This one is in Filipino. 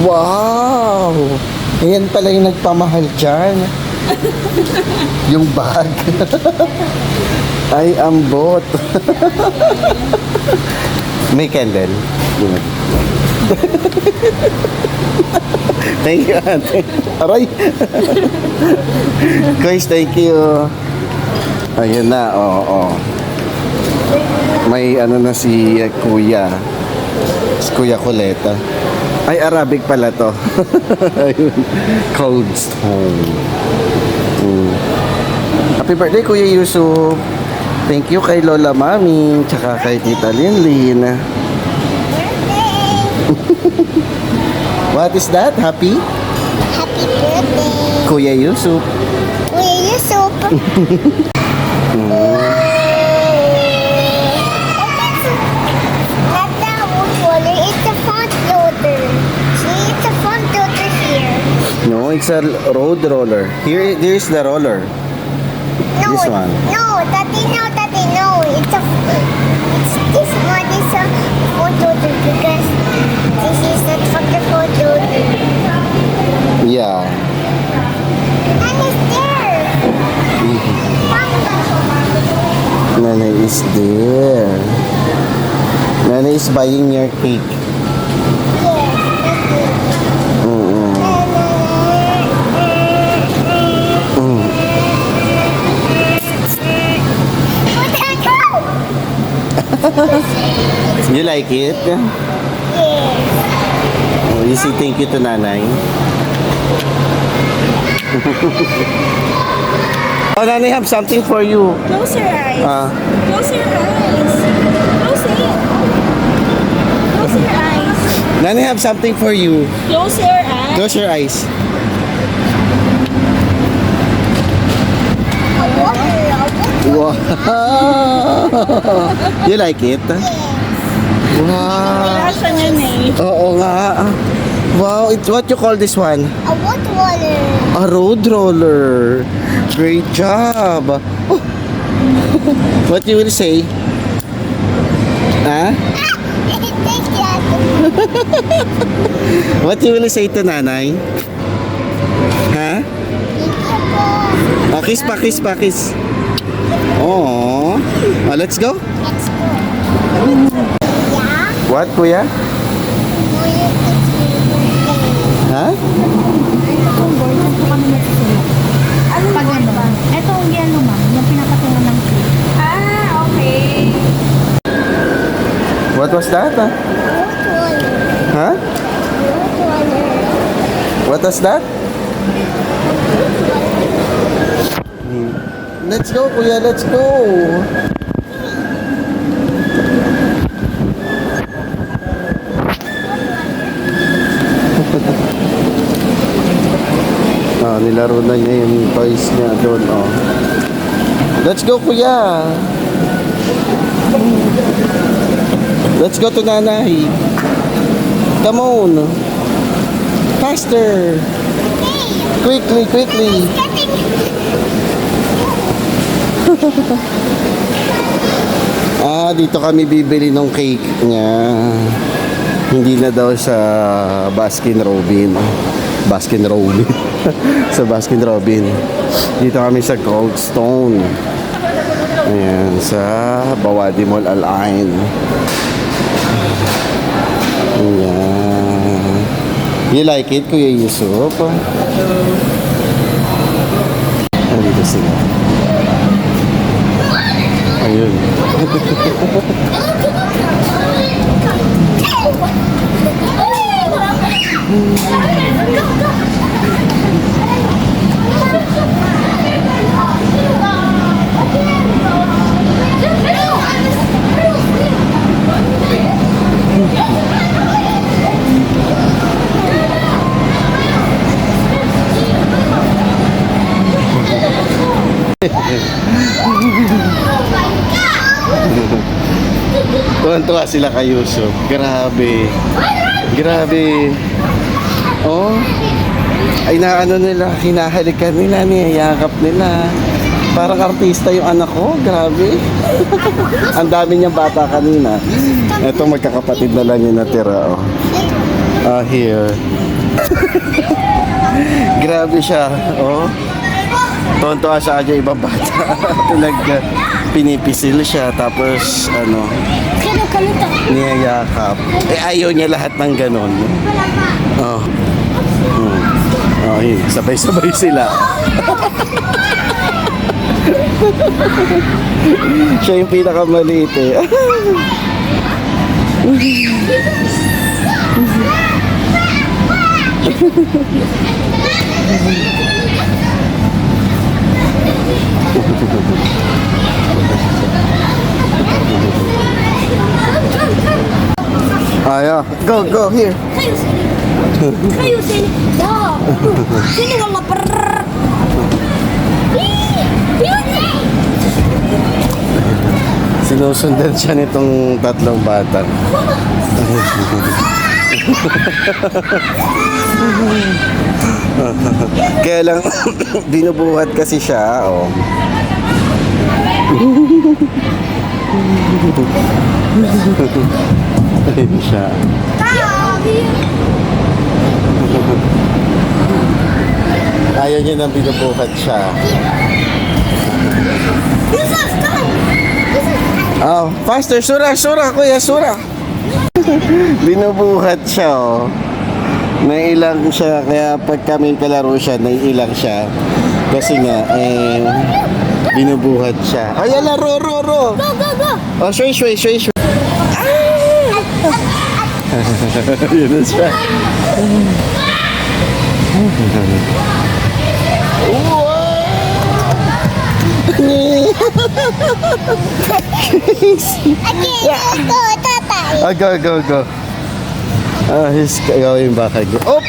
Wow! Ayan pala yung nagpamahal dyan. Yung bag. Ay, ambot. May candle. Thank you, ate. Aray. Guys, thank you. Ayun na, oo. May ano na si Kuya. Si Kuya Coleta. Ay, Arabic pala to. Ayun. Cold Stone. Happy birthday, Kuya Yusuf. Thank you kay Lola Mami, tsaka kay Tita Linlin. What is that? Happy? Happy birthday. Kuya Yusuf. Kuya Yusuf. Not that wood roller, it's a front loader. See, it's a front loader here. No, it's a road roller. Here's the roller. No, This one. No, Tati, no. This one is a front loader because this is not from the front loader. Yeah. And it's there. Nana is there. Nana is buying your cake. You like it? Oh, you say thank you to Nanay. Oh, Nanay have something for you. Close your eyes. Ah. Close your eyes. Close it. Close your eyes. Nanay have something for you. Close your eyes. Close your eyes. Wow. You like it? Wow. Nasa yan eh. Oo nga. Wow, what you call this one? A wood roller. A road roller. Great job. Oh. What you will say? Huh? Thank you. What you will say to Nanay? Huh? Kiss pa, kiss pa, kiss. Oh, let's go. Let's go. Yeah. What, Kuya? Ha? Pag ano? Ito ang yellow, ma'am. Yung pinapatungan ng cake. Ah, okay. What was that? Wood roller. Huh? Wood roller. What was that? Let's go, Kuya. Let's go. Nilaro na niya yung toys niya doon, oh. Let's go, Kuya. Let's go to Nanay. Come on. Faster. Quickly, quickly. Dito kami bibili ng cake niya. Hindi na daw sa Baskin Robin. Sa Baskin Robin. Dito kami sa Cold Stone. Ayan, sa Bawadi Mall Al-Ain. Ayan. You like it, Kuya Yusuf? Nandito sila. Ayun. Tuwan-tuwa sila kay Yusuf. Grabe. Grabe. Oh. Ay naano nila, hinahalikan nila, niyayakap nila. Parang artista yung anak ko. Grabe. Ang dami niyang bata kanina. Ito magkakapatid na lang yung natira. Oh. Here. Grabe siya, oh. Tonto sa kanya ibang bata. Pinipisil siya, tapos ano, niyayakap. Ayaw niya lahat ng ganon. Oh. Oh, yun. Sabay-sabay sila. Siya yung pinakamaliit eh. Ayo, go, here. Kayo sini. Dah. Sini kalau lapar. Sinusundan siya nitong tatlong bata. Kaya lang, binubuhat kasi siya, oh. Ayun siya. Ayaw niya nang binubuhat siya. Oh, faster, sura, kuya, sura. Binubuhat siya, oh. Naiilang siya, kaya pag kami kalaro siya, naiilang siya. Kasi nga, binubuhat siya. Ay, ala, ro. Go. Oh, shway. Yun na siya. Go, tatay. Go. He's going back again. Oh!